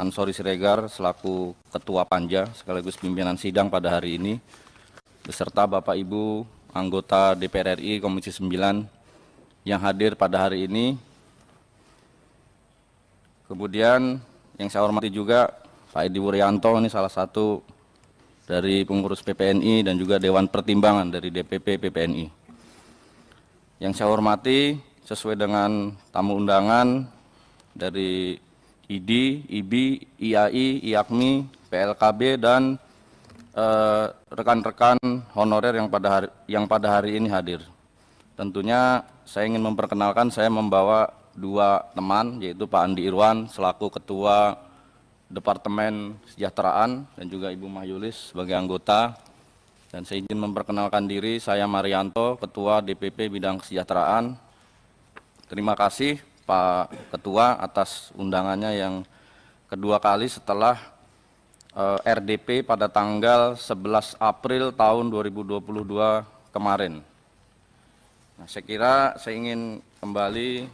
Ansori Siregar selaku Ketua Panja sekaligus pimpinan sidang pada hari ini, beserta Bapak Ibu anggota DPR RI Komisi 9 yang hadir pada hari ini. Kemudian yang saya hormati juga Pak Edi Wuryanto, ini salah satu dari pengurus PPNI dan juga Dewan Pertimbangan dari DPP PPNI. Yang saya hormati sesuai dengan tamu undangan dari ID, IBI, IAI, IAKMI, PLKB, dan rekan-rekan honorer yang pada hari ini hadir. Tentunya saya ingin memperkenalkan, saya membawa dua teman, yaitu Pak Andi Irwan selaku Ketua Departemen Kesejahteraan dan juga Ibu Mahyulis sebagai anggota. Dan saya izin memperkenalkan diri, saya Marianto, Ketua DPP Bidang Kesejahteraan. Terima kasih Pak Ketua atas undangannya yang kedua kali setelah RDP pada tanggal 11 April tahun 2022 kemarin. Nah, saya kira saya ingin kembali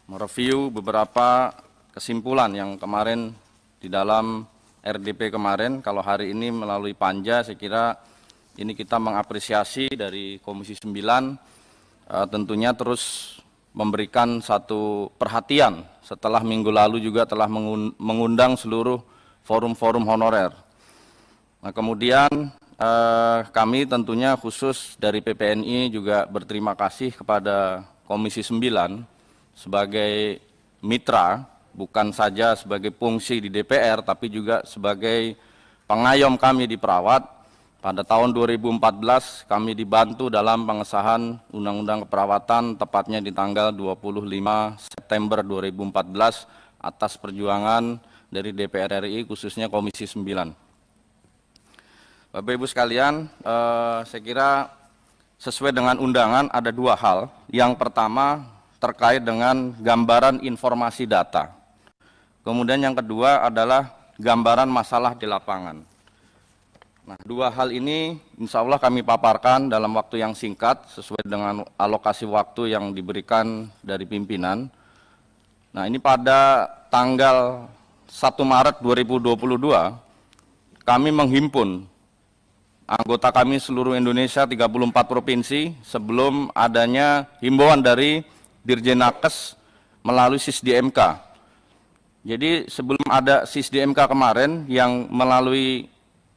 mereview beberapa kesimpulan yang kemarin di dalam RDP kemarin. Kalau hari ini melalui Panja, saya kira ini kita mengapresiasi dari Komisi 9 tentunya terus memberikan satu perhatian setelah minggu lalu juga telah mengundang seluruh forum-forum honorer. Nah, kemudian kami tentunya khusus dari PPNI juga berterima kasih kepada Komisi 9 sebagai mitra, bukan saja sebagai fungsi di DPR, tapi juga sebagai pengayom kami di Perawat. Pada tahun 2014 kami dibantu dalam pengesahan Undang-Undang Keperawatan, tepatnya di tanggal 25 September 2014 atas perjuangan dari DPR RI khususnya Komisi 9. Bapak Ibu sekalian, saya kira sesuai dengan undangan ada dua hal. Yang pertama terkait dengan gambaran informasi data. Kemudian yang kedua adalah gambaran masalah di lapangan. Nah, dua hal ini insya Allah kami paparkan dalam waktu yang singkat sesuai dengan alokasi waktu yang diberikan dari pimpinan. Nah, ini pada tanggal 1 Maret 2022 kami menghimpun anggota kami seluruh Indonesia 34 provinsi sebelum adanya himbauan dari Dirjen Nakes melalui SISDMK. Jadi sebelum ada SISDMK kemarin yang melalui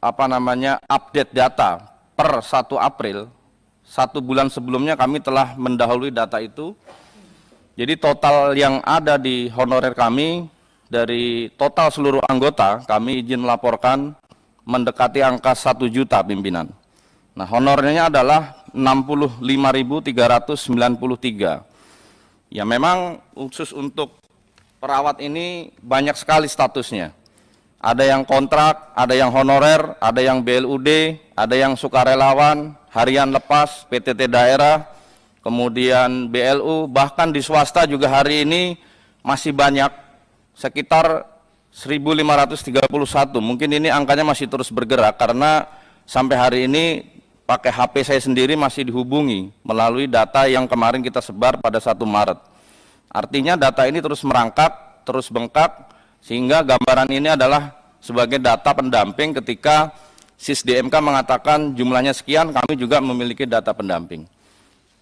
update data per 1 April, 1 bulan sebelumnya kami telah mendahului data itu. Jadi total yang ada di honorer kami dari total seluruh anggota, kami izin melaporkan mendekati angka 1 juta pimpinan. Nah, honornya adalah 65.393. Ya, memang khusus untuk perawat ini banyak sekali statusnya. Ada yang kontrak, ada yang honorer, ada yang BLUD, ada yang sukarelawan, harian lepas, PTT daerah, kemudian BLU, bahkan di swasta juga hari ini masih banyak, sekitar 1.531. Mungkin ini angkanya masih terus bergerak karena sampai hari ini pakai HP saya sendiri masih dihubungi melalui data yang kemarin kita sebar pada 1 Maret. Artinya data ini terus merangkak, terus bengkak, sehingga gambaran ini adalah sebagai data pendamping ketika SISDMK mengatakan jumlahnya sekian, kami juga memiliki data pendamping.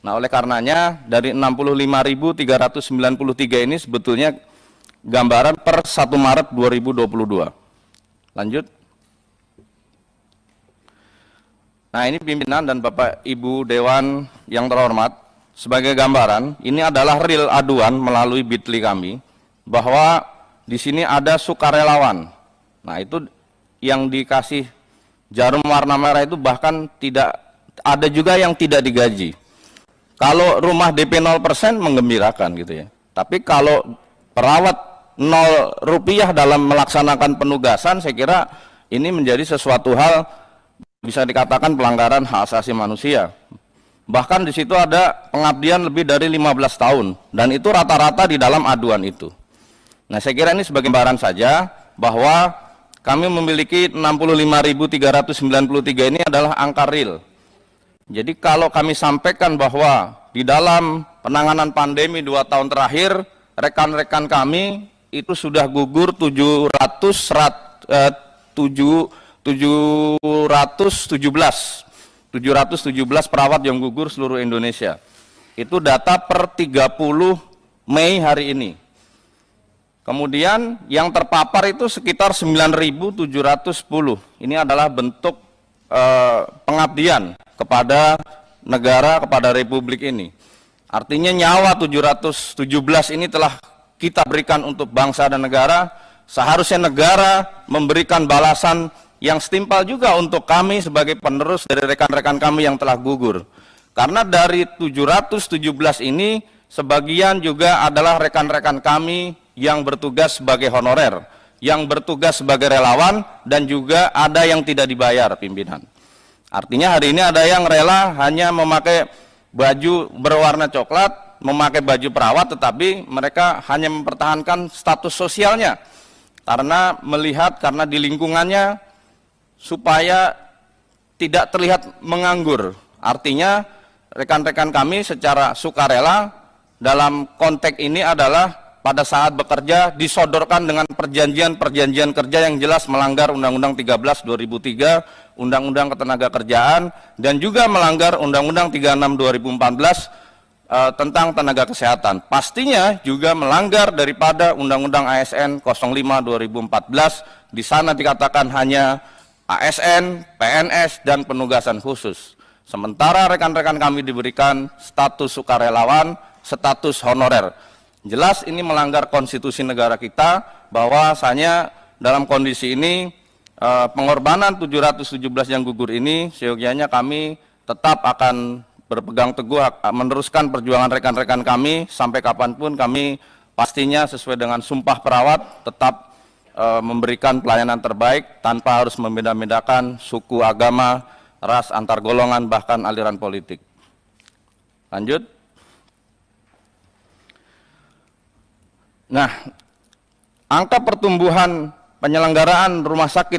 Nah, oleh karenanya dari 65.393 ini sebetulnya gambaran per 1 Maret 2022. Lanjut. Nah, ini pimpinan dan Bapak Ibu Dewan yang terhormat, sebagai gambaran, ini adalah real aduan melalui Bitly kami, bahwa di sini ada sukarelawan. Nah, itu yang dikasih jarum warna merah itu bahkan tidak ada juga yang tidak digaji. Kalau rumah DP 0% menggembirakan gitu ya. Tapi kalau perawat 0 rupiah dalam melaksanakan penugasan, saya kira ini menjadi sesuatu hal bisa dikatakan pelanggaran hak asasi manusia. Bahkan di situ ada pengabdian lebih dari 15 tahun dan itu rata-rata di dalam aduan itu. Nah, saya kira ini sebagai gambaran saja bahwa kami memiliki 65.393 ini adalah angka real. Jadi kalau kami sampaikan bahwa di dalam penanganan pandemi 2 tahun terakhir, rekan-rekan kami itu sudah gugur 717 perawat yang gugur seluruh Indonesia. Itu data per 30 Mei hari ini. Kemudian yang terpapar itu sekitar 9.710. Ini adalah bentuk pengabdian kepada negara, kepada Republik ini. Artinya nyawa 717 ini telah kita berikan untuk bangsa dan negara. Seharusnya negara memberikan balasan yang setimpal juga untuk kami sebagai penerus dari rekan-rekan kami yang telah gugur. Karena dari 717 ini sebagian juga adalah rekan-rekan kami yang bertugas sebagai honorer, yang bertugas sebagai relawan, dan juga ada yang tidak dibayar pimpinan. Artinya hari ini ada yang rela hanya memakai baju berwarna coklat, memakai baju perawat, tetapi mereka hanya mempertahankan status sosialnya karena melihat, karena di lingkungannya supaya tidak terlihat menganggur. Artinya rekan-rekan kami secara sukarela dalam konteks ini adalah pada saat bekerja disodorkan dengan perjanjian kerja yang jelas melanggar Undang-Undang 13 2003, Undang-Undang Ketenagakerjaan, dan juga melanggar Undang-Undang 36 2014 tentang tenaga kesehatan. Pastinya juga melanggar daripada Undang-Undang ASN 05 2014, di sana dikatakan hanya ASN, PNS, dan penugasan khusus. Sementara rekan-rekan kami diberikan status sukarelawan, status honorer. Jelas ini melanggar konstitusi negara kita, bahwasanya dalam kondisi ini pengorbanan 717 yang gugur ini seyogianya kami tetap akan berpegang teguh meneruskan perjuangan rekan-rekan kami sampai kapanpun. Kami pastinya sesuai dengan sumpah perawat tetap memberikan pelayanan terbaik tanpa harus membeda-bedakan suku, agama, ras, antar golongan, bahkan aliran politik. Lanjut. Nah, angka pertumbuhan penyelenggaraan rumah sakit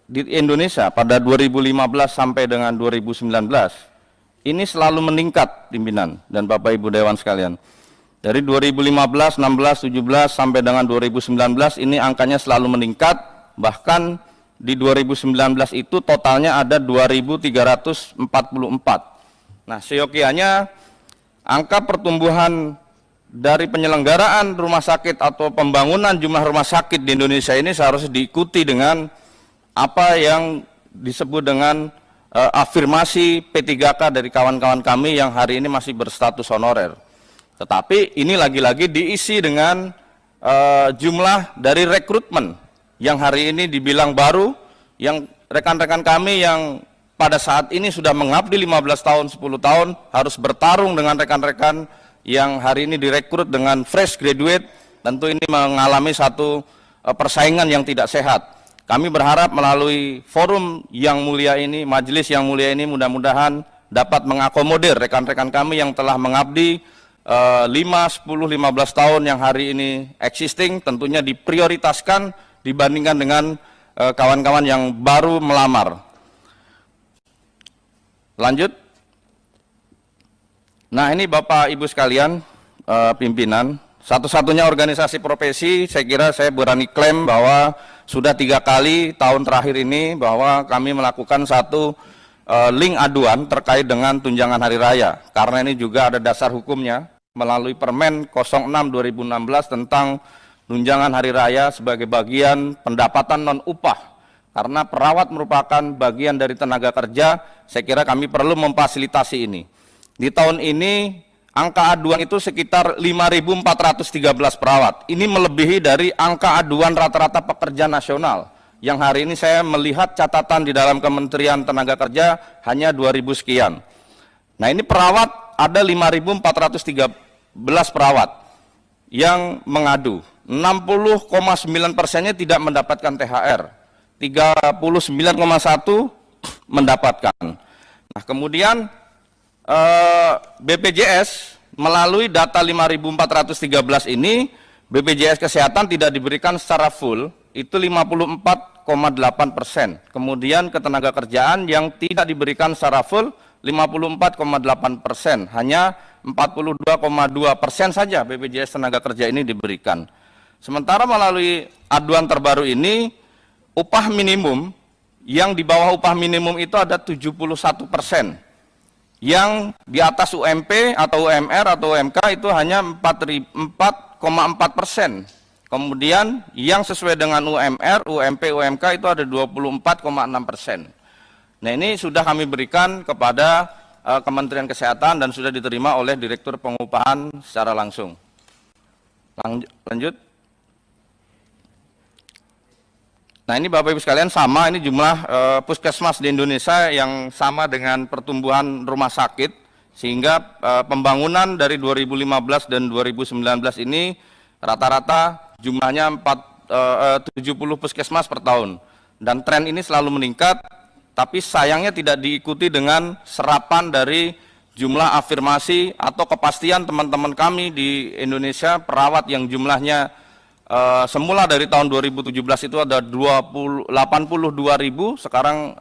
di Indonesia pada 2015 sampai dengan 2019 ini selalu meningkat, pimpinan dan Bapak Ibu Dewan sekalian. Dari 2015, 16, 17 sampai dengan 2019 ini angkanya selalu meningkat, bahkan di 2019 itu totalnya ada 2.344. Nah, seyogianya angka pertumbuhan dari penyelenggaraan rumah sakit atau pembangunan jumlah rumah sakit di Indonesia ini seharusnya diikuti dengan apa yang disebut dengan afirmasi P3K dari kawan-kawan kami yang hari ini masih berstatus honorer. Tetapi ini lagi-lagi diisi dengan jumlah dari rekrutmen yang hari ini dibilang baru, yang rekan-rekan kami yang pada saat ini sudah mengabdi 15 tahun, 10 tahun harus bertarung dengan rekan-rekan yang hari ini direkrut dengan fresh graduate. Tentu ini mengalami satu persaingan yang tidak sehat. Kami berharap melalui forum yang mulia ini, majelis yang mulia ini, mudah-mudahan dapat mengakomodir rekan-rekan kami yang telah mengabdi 5, 10, 15 tahun yang hari ini existing, tentunya diprioritaskan dibandingkan dengan kawan-kawan yang baru melamar. Lanjut. Nah, ini Bapak Ibu sekalian, pimpinan, satu-satunya organisasi profesi, saya kira saya berani klaim bahwa sudah 3 kali tahun terakhir ini bahwa kami melakukan satu link aduan terkait dengan tunjangan hari raya. Karena ini juga ada dasar hukumnya melalui Permen 06 2016 tentang tunjangan hari raya sebagai bagian pendapatan non-upah. Karena perawat merupakan bagian dari tenaga kerja, saya kira kami perlu memfasilitasi ini. Di tahun ini angka aduan itu sekitar 5.413 perawat. Ini melebihi dari angka aduan rata-rata pekerja nasional. Yang hari ini saya melihat catatan di dalam Kementerian Tenaga Kerja hanya 2.000 sekian. Nah, ini perawat ada 5.413 perawat yang mengadu. 60,9%-nya tidak mendapatkan THR. 39,1% mendapatkan. Nah, kemudian BPJS melalui data 5.413 ini, BPJS Kesehatan tidak diberikan secara full, itu 54,8%. Kemudian ketenagakerjaan yang tidak diberikan secara full 54,8%, hanya 42,2% saja BPJS Tenaga Kerja ini diberikan. Sementara melalui aduan terbaru ini, upah minimum yang di bawah upah minimum itu ada 71%. Yang di atas UMP atau UMR atau UMK itu hanya 4,4%. Kemudian yang sesuai dengan UMR, UMP, UMK itu ada 24,6%. Nah, ini sudah kami berikan kepada Kementerian Kesehatan dan sudah diterima oleh Direktur Pengupahan secara langsung. Lanjut. Nah, ini Bapak Ibu sekalian sama, ini jumlah puskesmas di Indonesia yang sama dengan pertumbuhan rumah sakit, sehingga pembangunan dari 2015 dan 2019 ini rata-rata jumlahnya 70 puskesmas per tahun. Dan tren ini selalu meningkat, tapi sayangnya tidak diikuti dengan serapan dari jumlah afirmasi atau kepastian teman-teman kami di Indonesia, perawat yang jumlahnya semula dari tahun 2017 itu ada 82.000, sekarang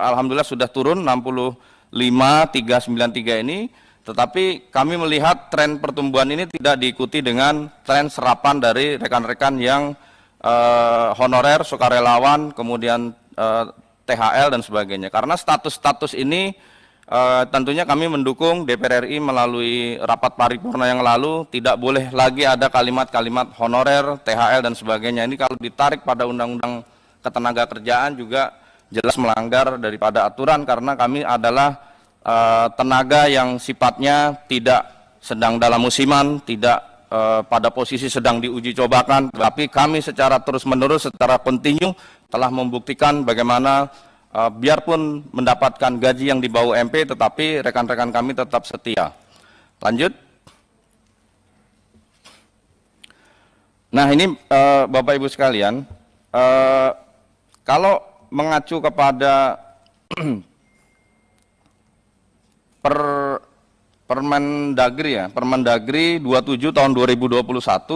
alhamdulillah sudah turun 65.393 ini, tetapi kami melihat tren pertumbuhan ini tidak diikuti dengan tren serapan dari rekan-rekan yang honorer, sukarelawan, kemudian THL dan sebagainya. Karena status-status ini tentunya kami mendukung DPR RI melalui rapat paripurna yang lalu, tidak boleh lagi ada kalimat-kalimat honorer, THL dan sebagainya. Ini kalau ditarik pada Undang-Undang Ketenagakerjaan juga jelas melanggar daripada aturan, karena kami adalah tenaga yang sifatnya tidak sedang dalam musiman, tidak pada posisi sedang diuji cobakan, tapi kami secara terus-menerus, secara kontinu telah membuktikan bagaimana biarpun mendapatkan gaji yang di bawah UMP, tetapi rekan-rekan kami tetap setia. Lanjut. Nah, ini Bapak Ibu sekalian, kalau mengacu kepada Permendagri ya, Permendagri 27 tahun 2021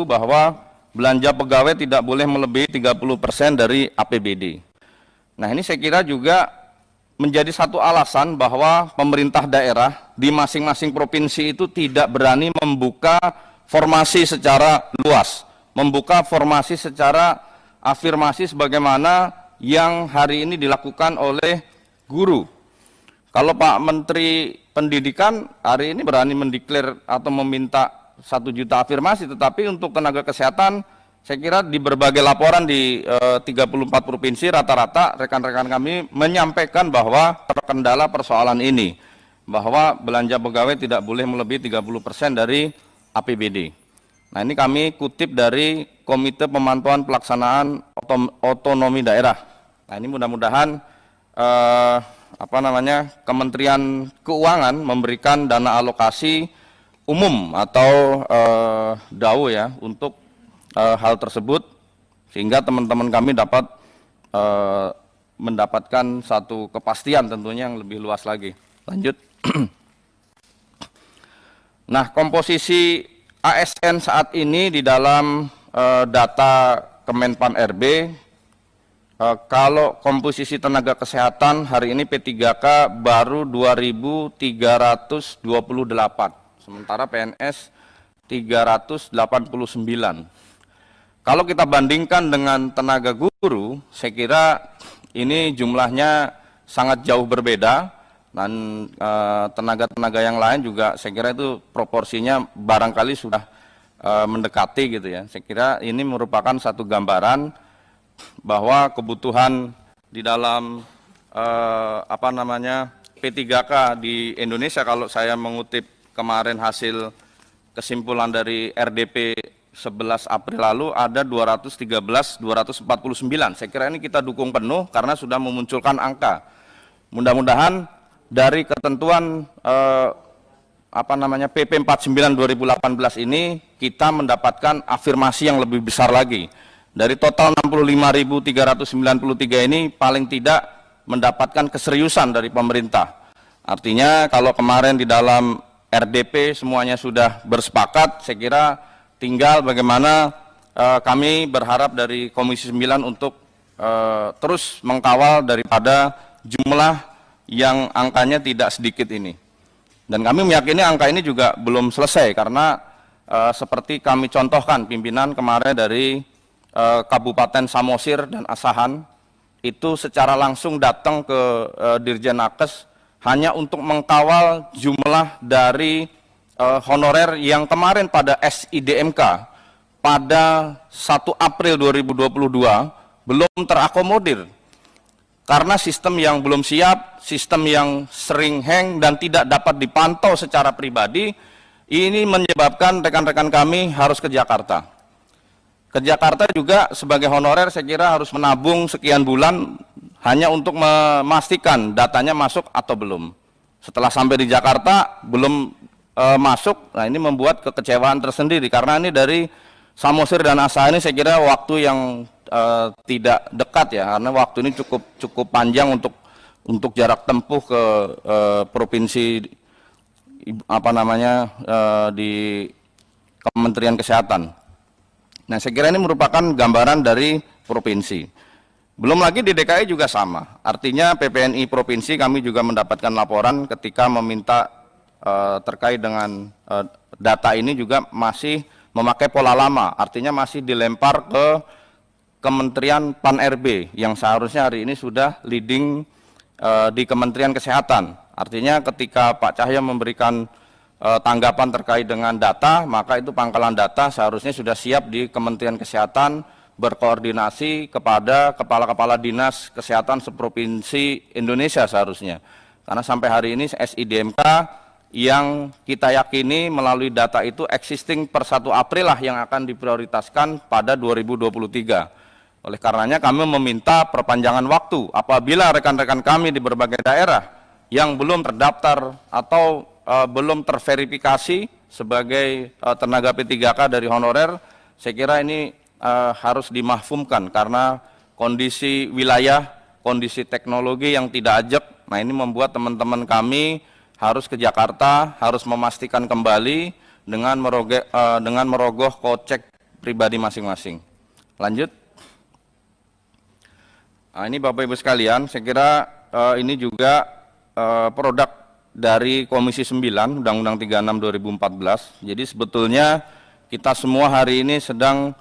bahwa belanja pegawai tidak boleh melebihi 30% dari APBD. Nah, ini saya kira juga menjadi satu alasan bahwa pemerintah daerah di masing-masing provinsi itu tidak berani membuka formasi secara luas, membuka formasi secara afirmasi sebagaimana yang hari ini dilakukan oleh guru. Kalau Pak Menteri Pendidikan hari ini berani mendeklar atau meminta 1 juta afirmasi, tetapi untuk tenaga kesehatan saya kira di berbagai laporan di 34 provinsi rata-rata rekan-rekan kami menyampaikan bahwa terkendala persoalan ini, bahwa belanja pegawai tidak boleh melebihi 30% dari APBD. Nah, ini kami kutip dari Komite Pemantauan Pelaksanaan Otonomi Daerah. Nah, ini mudah-mudahan Kementerian Keuangan memberikan dana alokasi umum atau DAU ya untuk hal tersebut, sehingga teman-teman kami dapat mendapatkan satu kepastian tentunya yang lebih luas lagi. Lanjut. Nah, komposisi ASN saat ini di dalam data Kemenpan RB, kalau komposisi tenaga kesehatan hari ini P3K baru 2.328, sementara PNS 389. Kalau kita bandingkan dengan tenaga guru, saya kira ini jumlahnya sangat jauh berbeda, dan tenaga-tenaga yang lain juga saya kira itu proporsinya barangkali sudah mendekati gitu ya. Saya kira ini merupakan satu gambaran bahwa kebutuhan di dalam P3K di Indonesia, kalau saya mengutip kemarin hasil kesimpulan dari RDP 11 April lalu ada 249. Saya kira ini kita dukung penuh karena sudah memunculkan angka. Mudah-mudahan dari ketentuan PP 49 2018 ini kita mendapatkan afirmasi yang lebih besar lagi. Dari total 65.393 ini paling tidak mendapatkan keseriusan dari pemerintah. Artinya kalau kemarin di dalam RDP semuanya sudah bersepakat, saya kira tinggal bagaimana kami berharap dari Komisi 9 untuk terus mengkawal daripada jumlah yang angkanya tidak sedikit ini. Dan kami meyakini angka ini juga belum selesai karena seperti kami contohkan pimpinan kemarin dari Kabupaten Samosir dan Asahan itu secara langsung datang ke Dirjen Nakes hanya untuk mengkawal jumlah dari honorer yang kemarin pada SIDMK pada 1 April 2022 belum terakomodir karena sistem yang belum siap, sistem yang sering hang dan tidak dapat dipantau secara pribadi. Ini menyebabkan rekan-rekan kami harus ke Jakarta. Ke Jakarta juga sebagai honorer saya kira harus menabung sekian bulan hanya untuk memastikan datanya masuk atau belum. Setelah sampai di Jakarta belum masuk, nah ini membuat kekecewaan tersendiri karena ini dari Samosir dan Asahan ini saya kira waktu yang tidak dekat ya, karena waktu ini cukup panjang untuk jarak tempuh ke provinsi di Kementerian Kesehatan. Nah, saya kira ini merupakan gambaran dari provinsi. Belum lagi di DKI juga sama. Artinya PPNI provinsi kami juga mendapatkan laporan ketika meminta terkait dengan data ini juga masih memakai pola lama. Artinya masih dilempar ke Kementerian Pan-RB yang seharusnya hari ini sudah leading di Kementerian Kesehatan. Artinya ketika Pak Cahyo memberikan tanggapan terkait dengan data, maka itu pangkalan data seharusnya sudah siap di Kementerian Kesehatan berkoordinasi kepada kepala-kepala dinas kesehatan seprovinsi Indonesia seharusnya. Karena sampai hari ini SIDMK yang kita yakini melalui data itu existing per 1 April lah yang akan diprioritaskan pada 2023. Oleh karenanya kami meminta perpanjangan waktu apabila rekan-rekan kami di berbagai daerah yang belum terdaftar atau belum terverifikasi sebagai tenaga P3K dari honorer, saya kira ini harus dimahfumkan karena kondisi wilayah, kondisi teknologi yang tidak ajak. Nah ini membuat teman-teman kami harus ke Jakarta, harus memastikan kembali dengan merogoh kocek pribadi masing-masing. Lanjut. Nah, ini Bapak Ibu sekalian, saya kira ini juga produk dari Komisi 9 Undang-Undang 36 2014. Jadi sebetulnya kita semua hari ini sedang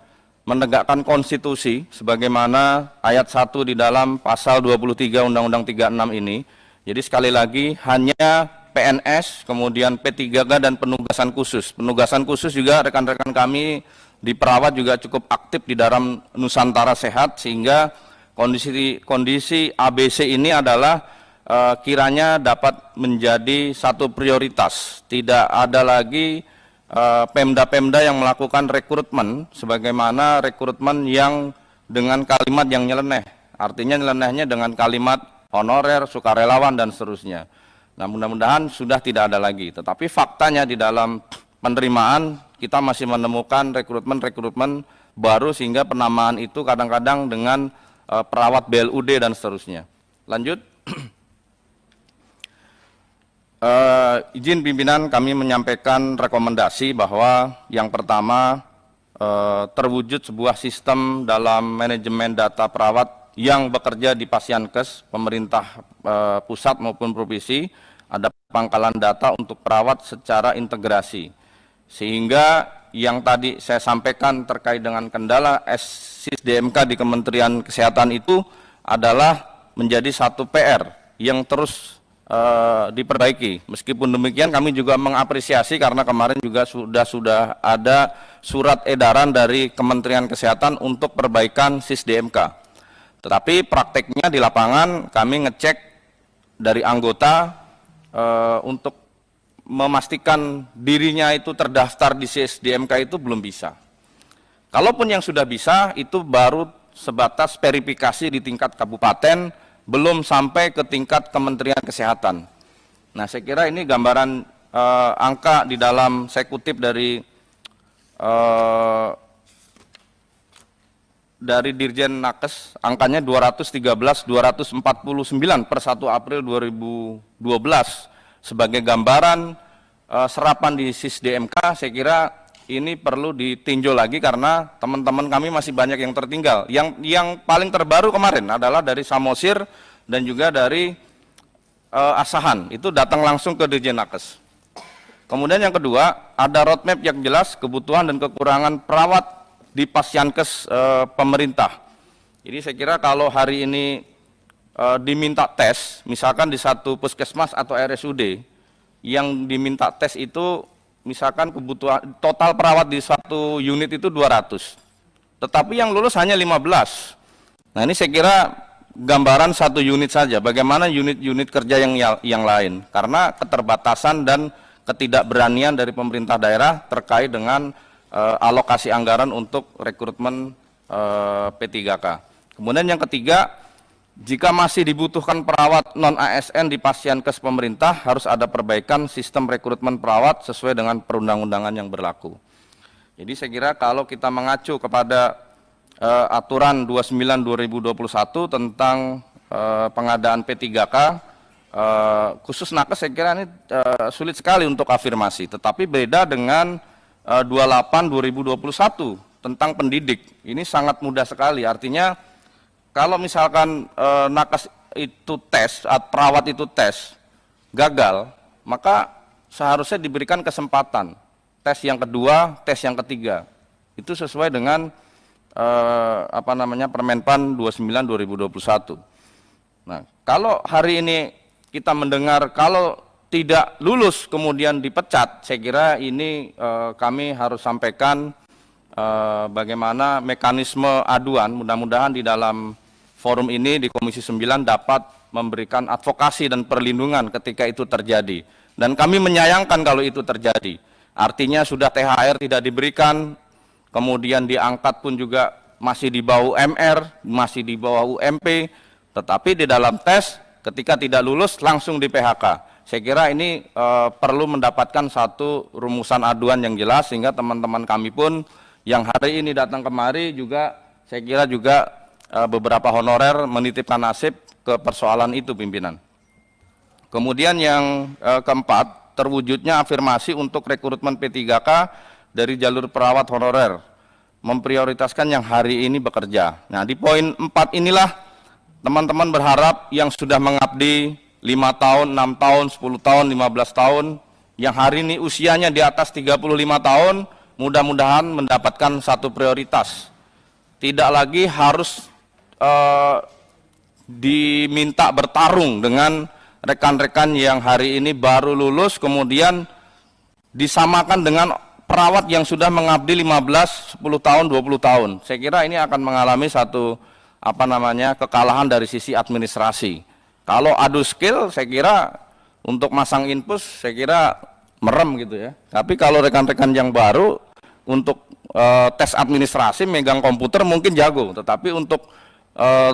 menegakkan konstitusi sebagaimana ayat 1 di dalam pasal 23 Undang-Undang 36 ini. Jadi sekali lagi hanya PNS, kemudian P3K dan penugasan khusus. Penugasan khusus juga rekan-rekan kami di perawat juga cukup aktif di dalam Nusantara Sehat sehingga kondisi ABC ini adalah kiranya dapat menjadi satu prioritas. Tidak ada lagi pemda-pemda yang melakukan rekrutmen sebagaimana rekrutmen yang dengan kalimat yang nyeleneh. Artinya nyelenehnya dengan kalimat honorer, sukarelawan dan seterusnya. Nah, mudah-mudahan sudah tidak ada lagi. Tetapi faktanya di dalam penerimaan kita masih menemukan rekrutmen baru sehingga penamaan itu kadang-kadang dengan perawat BLUD dan seterusnya. Lanjut. Izin pimpinan kami menyampaikan rekomendasi bahwa yang pertama terwujud sebuah sistem dalam manajemen data perawat yang bekerja di Pasyankes, pemerintah pusat maupun provinsi, ada pangkalan data untuk perawat secara integrasi. Sehingga yang tadi saya sampaikan terkait dengan kendala SISDMK di Kementerian Kesehatan itu adalah menjadi satu PR yang terus diperbaiki. Meskipun demikian kami juga mengapresiasi karena kemarin juga sudah ada surat edaran dari Kementerian Kesehatan untuk perbaikan SISDMK. Tetapi prakteknya di lapangan kami ngecek dari anggota untuk memastikan dirinya itu terdaftar di SISDMK itu belum bisa. Kalaupun yang sudah bisa itu baru sebatas verifikasi di tingkat kabupaten, belum sampai ke tingkat Kementerian Kesehatan. Nah, saya kira ini gambaran angka di dalam, saya kutip dari Dirjen Nakes, angkanya 213.249 per 1 April 2012 sebagai gambaran serapan di SISDMK. Saya kira ini perlu ditinjau lagi karena teman-teman kami masih banyak yang tertinggal. Yang paling terbaru kemarin adalah dari Samosir dan juga dari Asahan, itu datang langsung ke Dirjen Nakes. Kemudian yang kedua, ada roadmap yang jelas kebutuhan dan kekurangan perawat di Pasyankes pemerintah. Jadi saya kira kalau hari ini diminta tes, misalkan di satu puskesmas atau RSUD, yang diminta tes itu misalkan kebutuhan total perawat di satu unit itu 200, tetapi yang lulus hanya 15. Nah ini saya kira gambaran satu unit saja, bagaimana unit-unit kerja yang lain, karena keterbatasan dan ketidakberanian dari pemerintah daerah terkait dengan alokasi anggaran untuk rekrutmen P3K. Kemudian yang ketiga, jika masih dibutuhkan perawat non-ASN di Pasyankes pemerintah, harus ada perbaikan sistem rekrutmen perawat sesuai dengan perundang-undangan yang berlaku. Jadi saya kira kalau kita mengacu kepada aturan 29/2021 tentang pengadaan P3K, khusus nakes saya kira ini sulit sekali untuk afirmasi, tetapi beda dengan 28/2021 tentang pendidik. Ini sangat mudah sekali, artinya kalau misalkan nakes itu tes, perawat itu tes, gagal, maka seharusnya diberikan kesempatan tes yang kedua, tes yang ketiga. Itu sesuai dengan Permenpan 29/2021. Nah, kalau hari ini kita mendengar kalau tidak lulus kemudian dipecat, saya kira ini kami harus sampaikan bagaimana mekanisme aduan. Mudah-mudahan di dalam forum ini di Komisi 9 dapat memberikan advokasi dan perlindungan ketika itu terjadi. Dan kami menyayangkan kalau itu terjadi. Artinya sudah THR tidak diberikan, kemudian diangkat pun juga masih di bawah UMR, masih di bawah UMP, tetapi di dalam tes ketika tidak lulus langsung di PHK. Saya kira ini perlu mendapatkan satu rumusan aduan yang jelas, sehingga teman-teman kami pun yang hari ini datang kemari juga, saya kira juga beberapa honorer menitipkan nasib ke persoalan itu, pimpinan. Kemudian yang keempat, terwujudnya afirmasi untuk rekrutmen P3K dari jalur perawat honorer, memprioritaskan yang hari ini bekerja. Nah, di poin 4 inilah teman-teman berharap yang sudah mengabdi 5 tahun, 6 tahun, 10 tahun, 15 tahun, yang hari ini usianya di atas 35 tahun, mudah-mudahan mendapatkan satu prioritas. Tidak lagi harus diminta bertarung dengan rekan-rekan yang hari ini baru lulus, kemudian disamakan dengan perawat yang sudah mengabdi 15, 10 tahun, 20 tahun. Saya kira ini akan mengalami satu kekalahan dari sisi administrasi. Kalau adu skill, saya kira untuk masang infus, saya kira merem gitu ya. Tapi kalau rekan-rekan yang baru untuk tes administrasi, megang komputer mungkin jago, tetapi untuk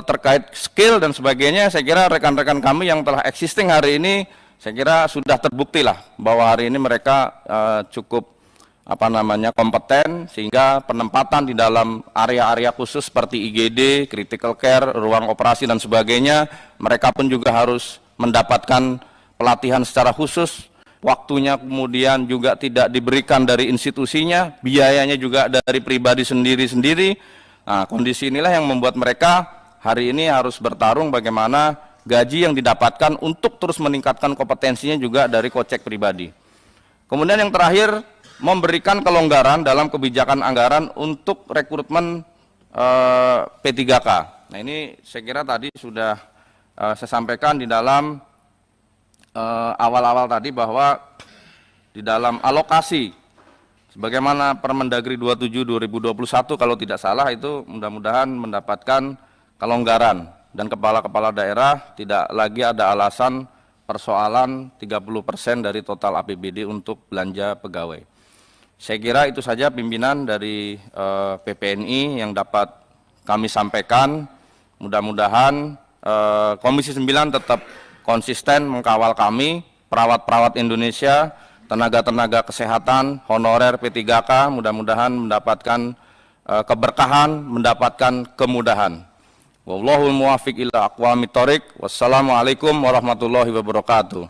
terkait skill dan sebagainya, saya kira rekan-rekan kami yang telah existing hari ini, saya kira sudah terbukti lah bahwa hari ini mereka cukup kompeten, sehingga penempatan di dalam area-area khusus seperti IGD, critical care, ruang operasi dan sebagainya, mereka pun juga harus mendapatkan pelatihan secara khusus. Waktunya kemudian juga tidak diberikan dari institusinya, biayanya juga dari pribadi sendiri-sendiri. Nah, kondisi inilah yang membuat mereka hari ini harus bertarung bagaimana gaji yang didapatkan untuk terus meningkatkan kompetensinya juga dari kocek pribadi. Kemudian yang terakhir, memberikan kelonggaran dalam kebijakan anggaran untuk rekrutmen P3K. Nah, ini saya kira tadi sudah saya sampaikan di dalam awal-awal tadi bahwa di dalam alokasi sebagaimana Permendagri 27/2021 kalau tidak salah itu mudah-mudahan mendapatkan kelonggaran, dan kepala-kepala daerah tidak lagi ada alasan persoalan 30% dari total APBD untuk belanja pegawai. Saya kira itu saja pimpinan dari PPNI yang dapat kami sampaikan. Mudah-mudahan Komisi 9 tetap konsisten mengkawal kami, perawat-perawat Indonesia, tenaga-tenaga kesehatan, honorer P3K, mudah-mudahan mendapatkan keberkahan, mendapatkan kemudahan. Wallahul muwaffiq ila aqwamit thoriq. Wassalamualaikum warahmatullahi wabarakatuh.